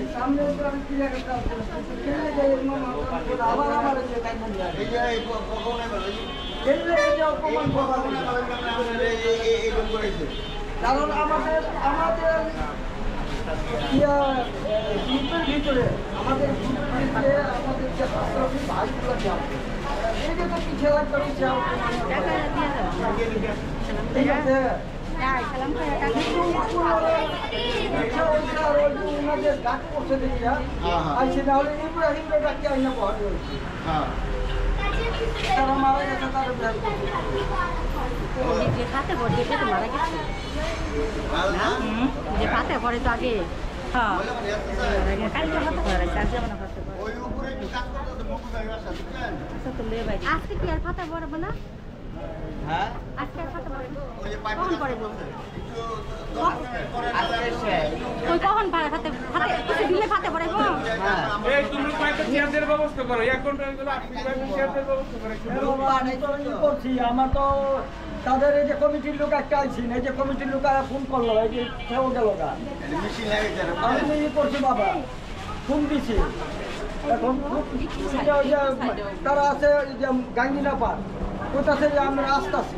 सामने क्लियर करता हूं আবার আমার যে টাইম বন্ধ এই যে কখন হবে খেললে যে অপমান কখন হবে এই রকম করেছে কারণ আমাদের গ্রুপের ভিতরে আমাদের যে ছাত্রী ভাইগুলো যাও এইটা তো পিছিয়ে লাগবে যাও ঠিক আছে সালাম করে টাকা ওনাদের ডাক করছে দেখিয়া আইসে না হলে ইব্রাহিম ডাকতে আইনা পড়ে তারা মারা গেছে তার যে খাতে পড়ে সে তো মারা গেছে যে খাতে পড়ে তো আগে হ্যাঁ কালকে হাতে পড়ে চার যেমন হাতে পড়ে ওই উপরে একটু কাজ করতে তো মুখ গায়ে আসা বুঝছেন আচ্ছা তো লে ভাই আজকে কি আর খাতে পড়বে না হ্যাঁ আজকে আর খাতে পড়বে ওই যে পাইপ করে বলছে ওই কখন খাতে কিছু দিলে খাতে পড়ে গো এই তুমি কয়েকটা চেয়ারের ব্যবস্থা করো এক ঘন্টা হলো আপনি চেয়ারের ব্যবস্থা করো করছি আমার তো তাদের এই যে কমিটির লোক একটা আইছি এই যে কমিটির লোক ফোন করলো এই যে কেউ গেল গা আমি করছি বাবা ফোন দিছি এখন তারা আছে যে গাঙ্গিনা পার কোথা থেকে আমরা আসতেছি